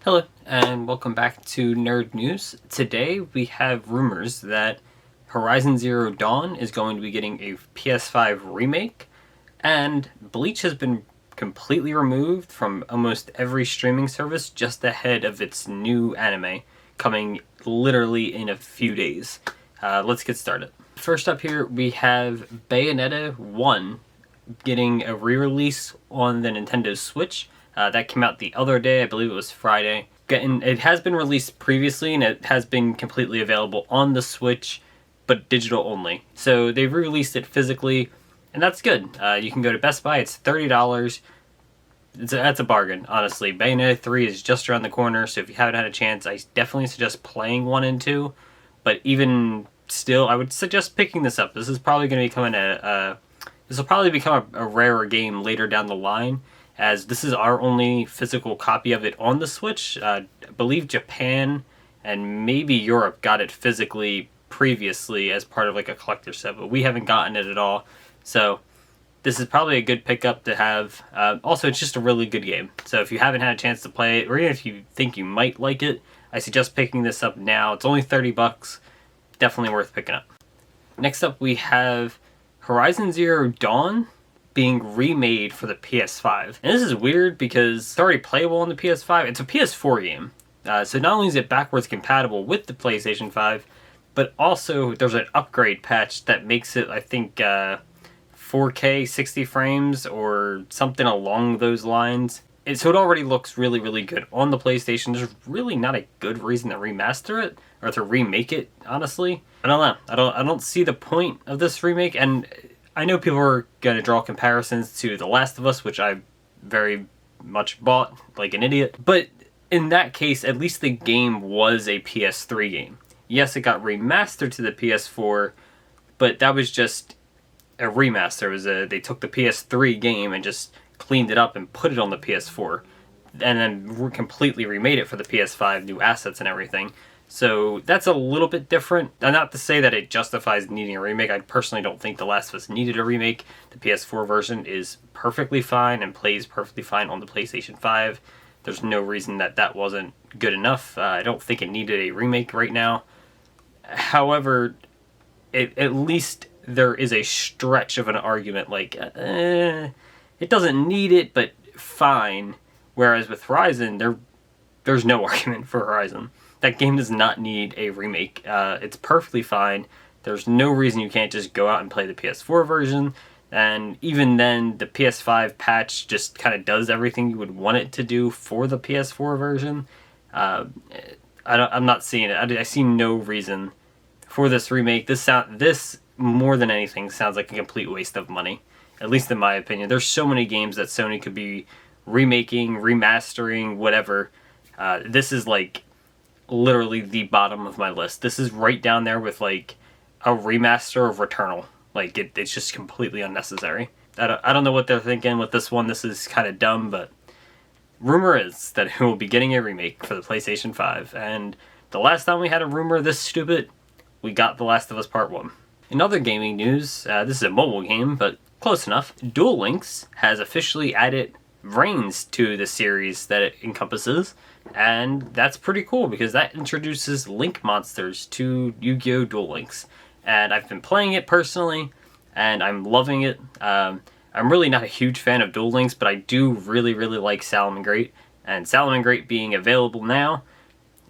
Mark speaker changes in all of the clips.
Speaker 1: Hello, and welcome back to Nerd News. Today we have rumors that Horizon Zero Dawn is going to be getting a PS5 remake, and Bleach has been completely removed from almost every streaming service just ahead of its new anime coming literally in a few days. Let's get started. First up here we have Bayonetta 1 getting a re-release on the Nintendo Switch. That came out the other day, I believe it was Friday. It has been released previously and it has been completely available on the Switch, but digital only. So they re-released it physically, and that's good. You can go to Best Buy, it's $30. That's a bargain, honestly. Bayonetta 3 is just around the corner, so if you haven't had a chance, I definitely suggest playing 1 and 2. But even still, I would suggest picking this up. This is probably going to become this will probably become a rarer game later down the line, as this is our only physical copy of it on the Switch. I believe Japan and maybe Europe got it physically previously as part of like a collector set, but we haven't gotten it at all. So this is probably a good pickup to have. Also, it's just a really good game. So if you haven't had a chance to play it, or even if you think you might like it, I suggest picking this up now. It's only $30. Definitely worth picking up. Next up, we have Horizon Zero Dawn being remade for the PS5. And this is weird because it's already playable on the PS5. It's a PS4 game. So not only is it backwards compatible with the PlayStation 5, but also there's an upgrade patch that makes it, I think, 4K 60 frames or something along those lines. So it already looks really, really good on the PlayStation. There's really not a good reason to remaster it or to remake it, honestly. I don't know. I don't see the point of this remake, and I know people are going to draw comparisons to The Last of Us, which I very much bought like an idiot. But in that case, at least the game was a PS3 game. Yes, it got remastered to the PS4, but that was just a remaster. They took the PS3 game and just cleaned it up and put it on the PS4. And then completely remade it for the PS5, new assets and everything. So that's a little bit different. Not to say that it justifies needing a remake. I personally don't think The Last of Us needed a remake. The PS4 version is perfectly fine and plays perfectly fine on the PlayStation 5. There's no reason that wasn't good enough. I don't think it needed a remake right now. However, at least there is a stretch of an argument like, it doesn't need it, but fine. Whereas with Horizon, there's no argument for Horizon. That game does not need a remake. It's perfectly fine. There's no reason you can't just go out and play the PS4 version. And even then, the PS5 patch just kind of does everything you would want it to do for the PS4 version. I'm not seeing it. I see no reason for this remake. This more than anything sounds like a complete waste of money, at least in my opinion. There's so many games that Sony could be remaking, remastering, whatever. This is like literally the bottom of my list. This is right down there with like a remaster of Returnal. Like it's just completely unnecessary. I don't know what they're thinking with this one. This is kind of dumb, but rumor is that it will be getting a remake for the PlayStation 5. And the last time we had a rumor this stupid, we got The Last of Us Part 1. In other gaming news, this is a mobile game, but close enough. Duel Links has officially added brains to the series that it encompasses, and that's pretty cool because that introduces link monsters to YuGiOh Duel Links. And I've been playing it personally, and I'm loving it. I'm really not a huge fan of Duel Links, but I do really, really like Salamangreat, and Salamangreat being available now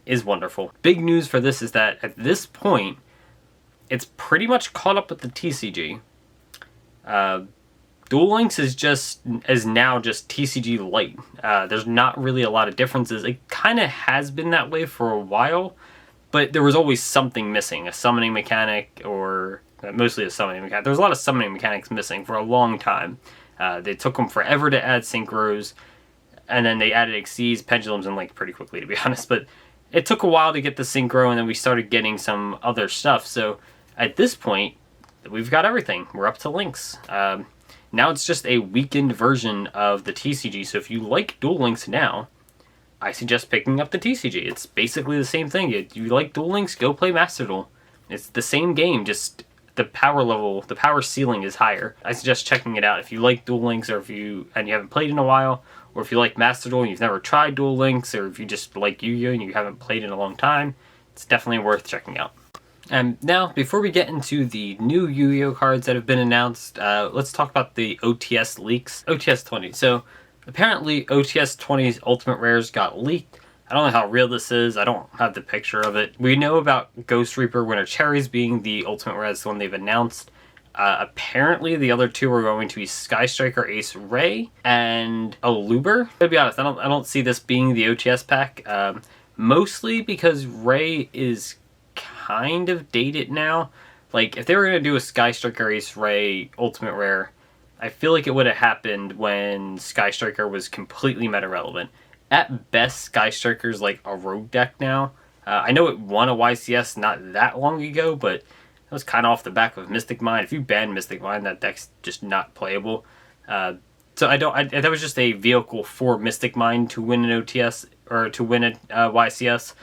Speaker 1: is wonderful. Big news for this is that at this point, it's pretty much caught up with the TCG. Duel Links is now just TCG Lite. There's not really a lot of differences. It kind of has been that way for a while, but there was always something missing. A summoning mechanic, or mostly a summoning mechanic. There's a lot of summoning mechanics missing for a long time. They took them forever to add synchros, and then they added Xyz, Pendulums, and Link pretty quickly, to be honest. But it took a while to get the synchro, and then we started getting some other stuff. So at this point, we've got everything. We're up to Links. Now it's just a weakened version of the TCG, so if you like Duel Links now, I suggest picking up the TCG. It's basically the same thing. If you like Duel Links, go play Master Duel. It's the same game, just the power ceiling is higher. I suggest checking it out if you like Duel Links, or if you haven't played in a while, or if you like Master Duel and you've never tried Duel Links, or if you just like Yu-Gi-Oh and you haven't played in a long time, it's definitely worth checking out. And now, before we get into the new Yu-Gi-Oh cards that have been announced, let's talk about the OTS leaks. OTS 20. So, apparently OTS 20's Ultimate Rares got leaked. I don't know how real this is. I don't have the picture of it. We know about Ghost Reaper Winter Cherries being the Ultimate Rare. That's the one they've announced. Apparently the other two are going to be Sky Striker Ace Ray and Aluber. To be honest, I don't see this being the OTS pack. Mostly because Ray is kind of dated now. Like, if they were going to do a Sky Striker Ace Ray Ultimate Rare, I feel like it would have happened when Sky Striker was completely meta relevant. At best, Sky Striker's like a rogue deck now. I know it won a YCS not that long ago, but it was kind of off the back of Mystic Mind. If you ban Mystic Mind, that deck's just not playable. So that was just a vehicle for Mystic Mind to win an OTS, or to win a YCS.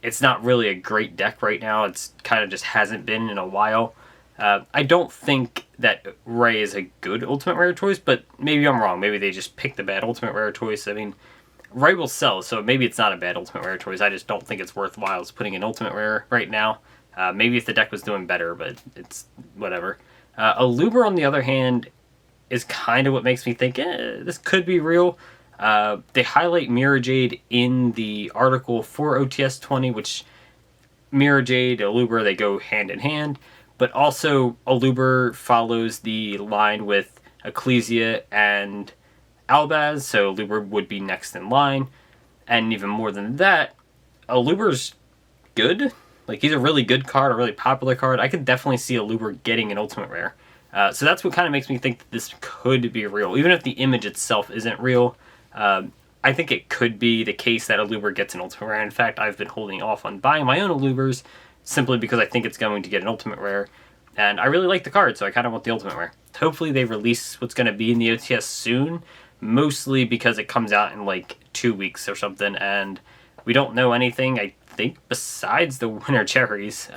Speaker 1: It's not really a great deck right now. It's kind of just hasn't been in a while. I don't think that Ray is a good Ultimate Rare choice, but maybe I'm wrong. Maybe they just picked a bad Ultimate Rare choice. I mean, Ray will sell, so maybe it's not a bad Ultimate Rare choice. I just don't think it's worthwhile putting an Ultimate Rare right now. Maybe if the deck was doing better, but it's whatever. Aluber, on the other hand, is kind of what makes me think, this could be real. They highlight Mirror Jade in the article for OTS 20, which Mirror Jade, Aluber, they go hand in hand. But also, Aluber follows the line with Ecclesia and Albaz, so Aluber would be next in line. And even more than that, Aluber's good. Like, he's a really good card, a really popular card. I could definitely see Aluber getting an Ultimate Rare. So that's what kind of makes me think that this could be real. Even if the image itself isn't real, I think it could be the case that Aluber gets an Ultimate Rare. In fact, I've been holding off on buying my own Alubers simply because I think it's going to get an Ultimate Rare. And I really like the card, so I kind of want the Ultimate Rare. Hopefully they release what's going to be in the OTS soon, mostly because it comes out in like 2 weeks or something, and we don't know anything, I think, besides the Winter Cherries.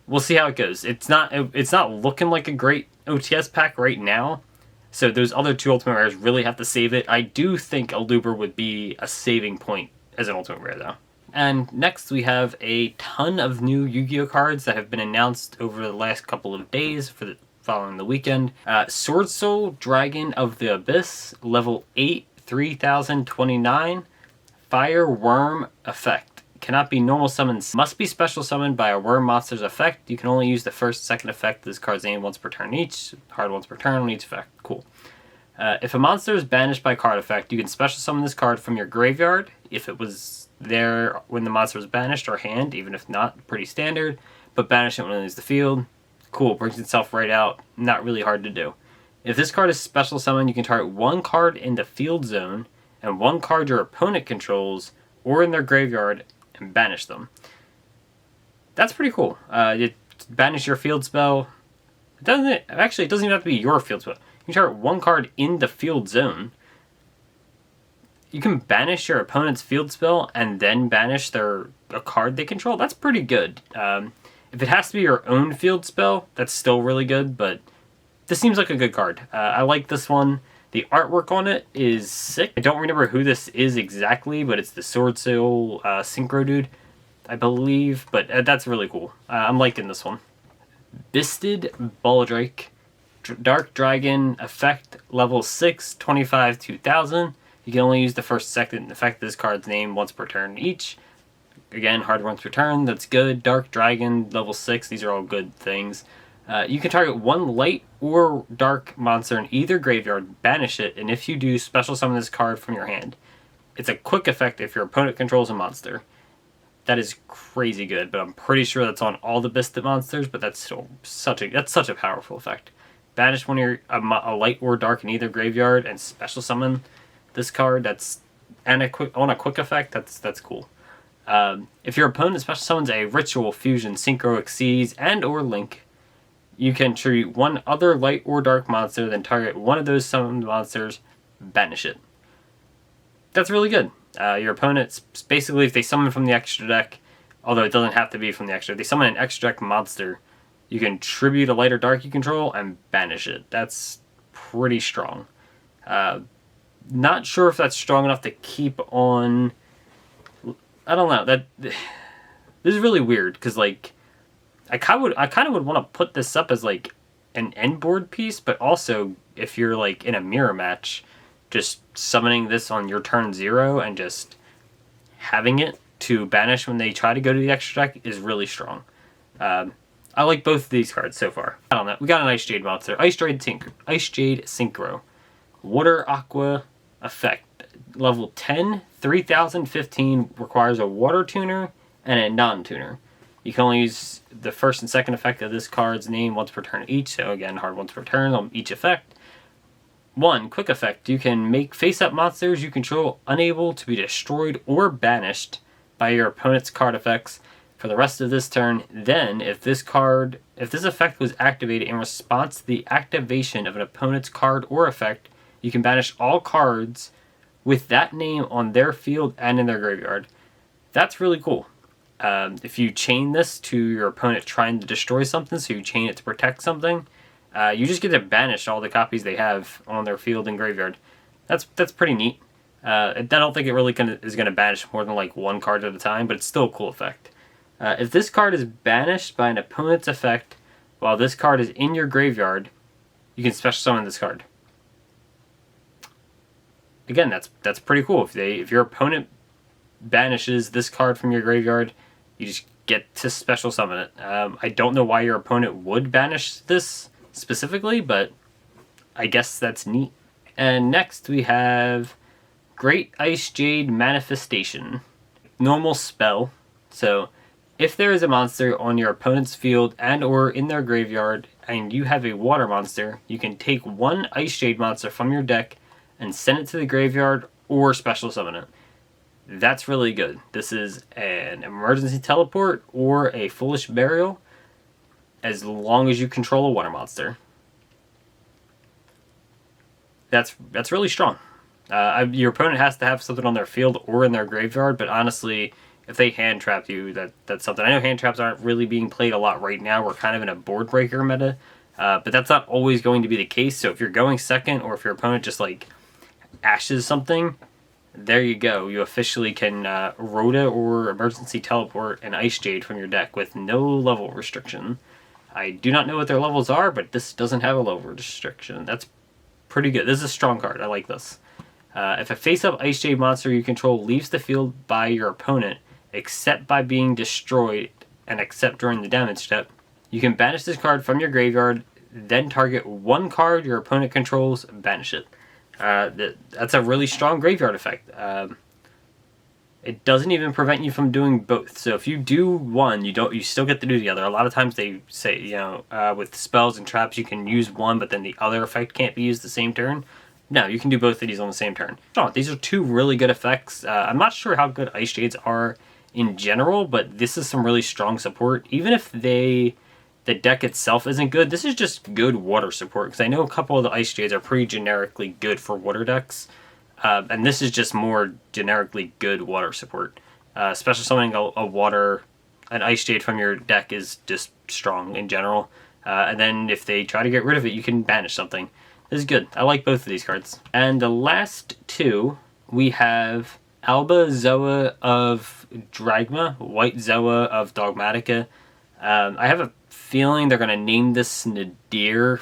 Speaker 1: We'll see how it goes. It's not looking like a great OTS pack right now, so those other two Ultimate Rares really have to save it. I do think Aluber would be a saving point as an Ultimate Rare, though. And next we have a ton of new Yu-Gi-Oh cards that have been announced over the last couple of days following the weekend. Sword Soul, Dragon of the Abyss, level 8, 3029, Fire Worm effect. Cannot be normal summons. Must be special summoned by a worm monster's effect. You can only use the first and second effect of this card's name once per turn each. Hard once per turn on each effect. Cool. If a monster is banished by card effect, you can special summon this card from your graveyard if it was there when the monster was banished, or hand, even if not, pretty standard, but banish it when it leaves the field. Cool, brings itself right out, not really hard to do. If this card is special summoned, you can target one card in the field zone and one card your opponent controls or in their graveyard and banish them. That's pretty cool. You banish your field spell. It doesn't even have to be your field spell. You can target one card in the field zone. You can banish your opponent's field spell and then banish a card they control. That's pretty good. If it has to be your own field spell, that's still really good, but this seems like a good card. I like this one. The artwork on it is sick. I don't remember who this is exactly, but it's the Sword Soul Synchro dude, I believe, but that's really cool. I'm liking this one. Bisted Baldrake, Dark Dragon, effect level 6, 25, 2000. You can only use the first, second effect of this card's name once per turn each. Again, hard once per turn, that's good. Dark Dragon, level 6, these are all good things. You can target one light or dark monster in either graveyard, banish it, and if you do, special summon this card from your hand. It's a quick effect if your opponent controls a monster. That is crazy good, but I'm pretty sure that's on all the Bisted monsters, but that's still such a powerful effect. Banish one of your a light or dark in either graveyard and special summon this card. On a quick effect. That's cool. If your opponent special summons a Ritual, Fusion, Synchro, Exceeds, and or Link, you can tribute one other light or dark monster, then target one of those summoned monsters, banish it. That's really good. Your opponent's basically, if they summon from the extra deck, although it doesn't have to be from the extra, if they summon an extra deck monster, you can tribute a light or dark you control and banish it. That's pretty strong. Not sure if that's strong enough to keep on. I don't know. This is really weird because like I kind of would want to put this up as like an end board piece, but also if you're like in a mirror match, just summoning this on your turn 0 and just having it to banish when they try to go to the extra deck is really strong. I like both of these cards so far. I don't know. We got an Ice Jade monster. Ice Jade Synchro. Water Aqua effect. Level 10, 3015, requires a water tuner and a non-tuner. You can only use the first and second effect of this card's name once per turn each, so again, hard once per turn on each effect. 1. Quick effect. You can make face-up monsters you control unable to be destroyed or banished by your opponent's card effects for the rest of this turn. Then, if this effect was activated in response to the activation of an opponent's card or effect, you can banish all cards with that name on their field and in their graveyard. That's really cool. If you chain this to your opponent trying to destroy something, so you chain it to protect something, you just get to banish all the copies they have on their field and graveyard. That's pretty neat. I don't think it really is going to banish more than like one card at a time, but it's still a cool effect. If this card is banished by an opponent's effect while this card is in your graveyard, you can special summon this card. Again, that's pretty cool. If your opponent banishes this card from your graveyard, you just get to special summon it. I don't know why your opponent would banish this specifically, but I guess that's neat. And next we have Great Ice Jade Manifestation. Normal spell. So if there is a monster on your opponent's field and or in their graveyard and you have a water monster, you can take one Ice Jade monster from your deck and send it to the graveyard or special summon it. That's really good. This is an emergency teleport or a foolish burial as long as you control a water monster. That's really strong. Your opponent has to have something on their field or in their graveyard, but honestly, if they hand trap you, that's something. I know hand traps aren't really being played a lot right now. We're kind of in a board breaker meta, but that's not always going to be the case. So if you're going second, or if your opponent just like ashes something, there you go. You officially can Rhoda or emergency teleport an Ice Jade from your deck with no level restriction. I do not know what their levels are, but this doesn't have a level restriction. That's pretty good. This is a strong card. I like this. If a face-up Ice Jade monster you control leaves the field by your opponent, except by being destroyed and except during the damage step, you can banish this card from your graveyard, then target one card your opponent controls, banish it. That's a really strong graveyard effect. It doesn't even prevent you from doing both. So if you do one, you still get to do the other. A lot of times they say, with spells and traps you can use one, but then the other effect can't be used the same turn. No, you can do both of these on the same turn. Oh, these are two really good effects. I'm not sure how good Ice Jades are in general, but this is some really strong support. Even if the deck itself isn't good, this is just good water support, because I know a couple of the Ice Jades are pretty generically good for water decks, and this is just more generically good water support. Special summoning an Ice Jade from your deck is just strong in general, and then if they try to get rid of it, you can banish something. This is good. I like both of these cards. And the last two, we have Alba Zoa of Dragma, White Zoa of Dogmatica. I have a feeling they're going to name this Nadir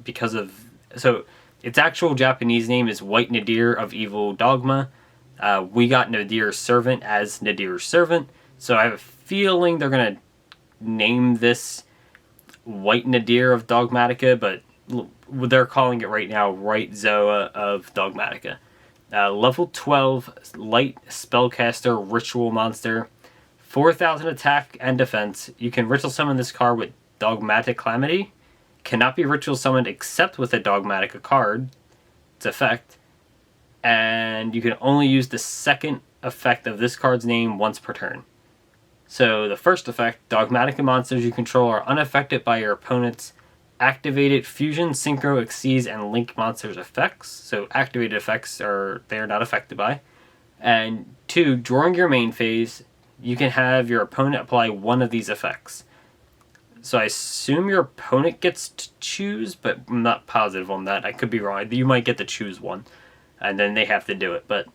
Speaker 1: because of... So, its actual Japanese name is White Nadir of Evil Dogma. We got Nadir's Servant as Nadir's Servant. So I have a feeling they're going to name this White Nadir of Dogmatica, but they're calling it right now White Zoa of Dogmatica. Level 12 light spellcaster ritual monster. 4,000 attack and defense. You can ritual summon this card with Dogmatic Calamity. Cannot be ritual summoned except with a Dogmatica card. Its effect. And you can only use the second effect of this card's name once per turn. So the first effect, Dogmatica monsters you control are unaffected by your opponent's activated fusion, synchro, exceeds, and link monsters effects. So activated effects they are not affected by. And 2, during your main phase, you can have your opponent apply one of these effects. So I assume your opponent gets to choose, but I'm not positive on that. I could be wrong. You might get to choose one. and then they have to do it. But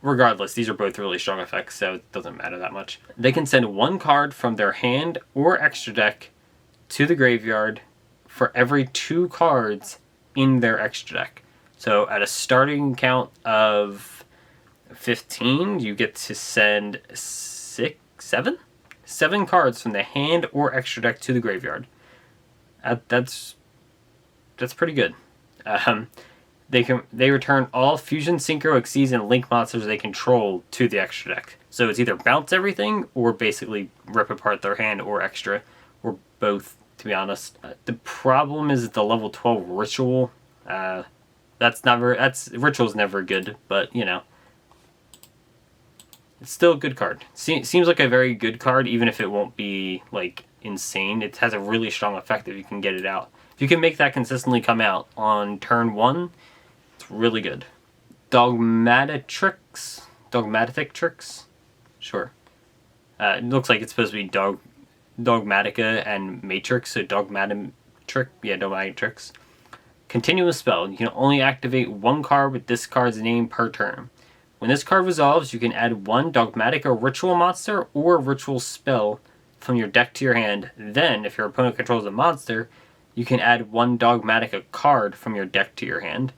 Speaker 1: regardless, these are both really strong effects, so it doesn't matter that much. They can send one card from their hand or extra deck to the graveyard for every 2 cards in their extra deck. So at a starting count of 15, you get to send 7 cards from the hand or extra deck to the graveyard. That's pretty good. They return all Fusion, Synchro, Exceed, and Link monsters they control to the extra deck. So it's either bounce everything or basically rip apart their hand or extra, or both, to be honest. The problem is the level 12 Ritual. Ritual's never good, but you know, it's still a good card. Seems like a very good card, even if it won't be like insane. It has a really strong effect if you can get it out. If you can make that consistently come out on turn 1, it's really good. Dogmatic Tricks? Sure. It looks like it's supposed to be Dogmatica and Matrix, so Dogmatic Tricks. Continuous spell. You can only activate 1 card with this card's name per turn. When this card resolves, you can add 1 Dogmatica Ritual monster or Ritual spell from your deck to your hand. Then, if your opponent controls a monster, you can add 1 Dogmatica card from your deck to your hand.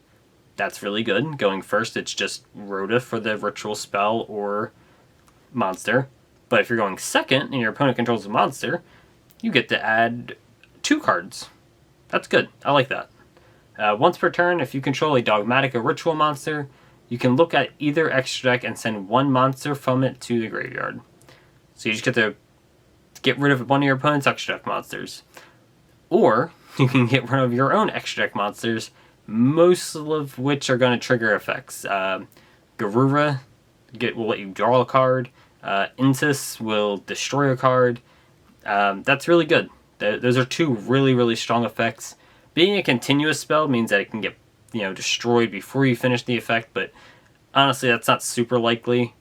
Speaker 1: That's really good. Going first, it's just Rhoda for the Ritual spell or monster. But if you're going second and your opponent controls a monster, you get to add 2 cards. That's good. I like that. Once per turn, if you control a Dogmatica Ritual monster, you can look at either extra deck and send 1 monster from it to the graveyard. So you just get to get rid of one of your opponent's extra deck monsters. Or you can get rid of your own extra deck monsters, most of which are going to trigger effects. Garura will let you draw a card. Intis will destroy a card. That's really good. Those are 2 really, really strong effects. Being a continuous spell means that it can get destroyed before you finish the effect, but honestly, that's not super likely.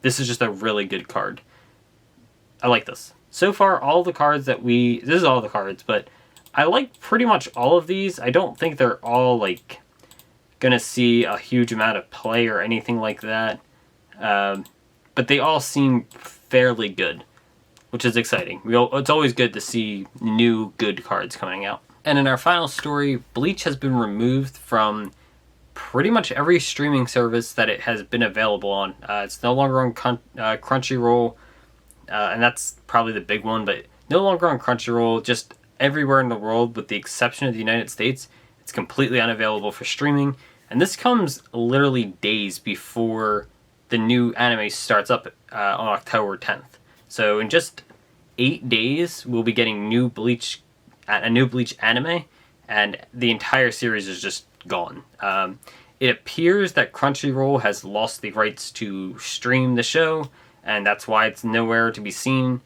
Speaker 1: This is just a really good card. I like this. So far, all the cards this is all the cards, but I like pretty much all of these. I don't think they're all, like, gonna see a huge amount of play or anything like that. But they all seem fairly good, which is exciting. It's always good to see new good cards coming out. And in our final story, Bleach has been removed from pretty much every streaming service that it has been available on. It's no longer on Crunchyroll, and that's probably the big one, but no longer on Crunchyroll, just everywhere in the world with the exception of the United States. It's completely unavailable for streaming, and this comes literally days before the new anime starts up on October 10th. So in just 8 days, we'll be getting a new Bleach anime, and the entire series is just gone. It appears that Crunchyroll has lost the rights to stream the show, and that's why it's nowhere to be seen.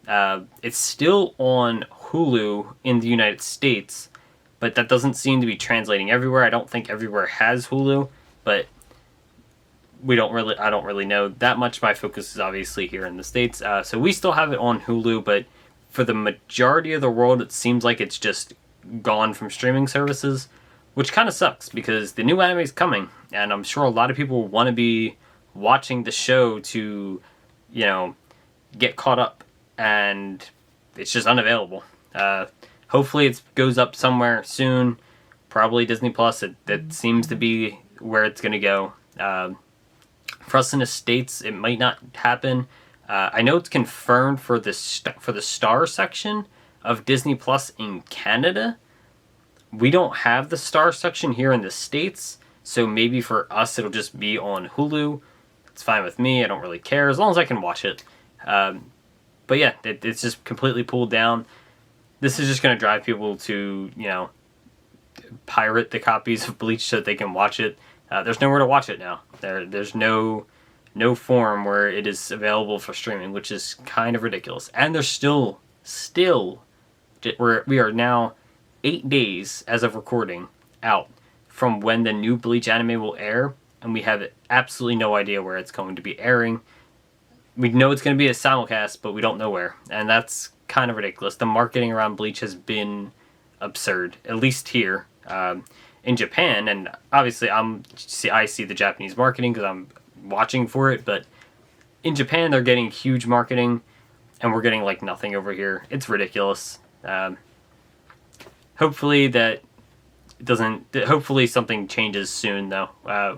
Speaker 1: It's still on Hulu in the United States, but that doesn't seem to be translating everywhere. I don't think everywhere has Hulu, but I don't really know that much. My focus is obviously here in the States. So we still have it on Hulu, but for the majority of the world, it seems like it's just gone from streaming services, which kind of sucks because the new anime is coming, and I'm sure a lot of people want to be watching the show to, get caught up, and it's just unavailable. Hopefully it goes up somewhere soon, probably Disney Plus. That seems to be where it's going to go. For us in the States, it might not happen. I know it's confirmed for the Star section of Disney Plus in Canada. We don't have the Star section here in the States, so maybe for us it'll just be on Hulu. It's fine with me. I don't really care as long as I can watch it. But yeah, it's just completely pulled down. This is just going to drive people to, pirate the copies of Bleach so that they can watch it. There's nowhere to watch it now. There's no form where it is available for streaming, which is kind of ridiculous. And there's still we are now 8 days as of recording out from when the new Bleach anime will air, and we have absolutely no idea where it's going to be airing. We know it's going to be a simulcast, but we don't know where, and that's kind of ridiculous. The marketing around Bleach has been absurd, at least here. in Japan, and obviously I see the Japanese marketing because I'm watching for it, but in Japan they're getting huge marketing, and we're getting like nothing over here. It's ridiculous. Hopefully that doesn't. Hopefully something changes soon, though.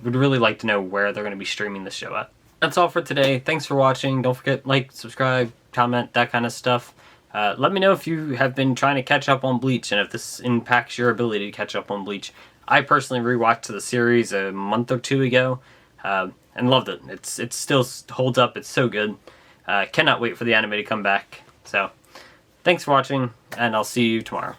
Speaker 1: Would really like to know where they're going to be streaming this show at. That's all for today. Thanks for watching. Don't forget, like, subscribe, comment, that kind of stuff. Let me know if you have been trying to catch up on Bleach and if this impacts your ability to catch up on Bleach. I personally rewatched the series a month or two ago and loved it. It still holds up. It's so good. Cannot wait for the anime to come back. So, thanks for watching, and I'll see you tomorrow.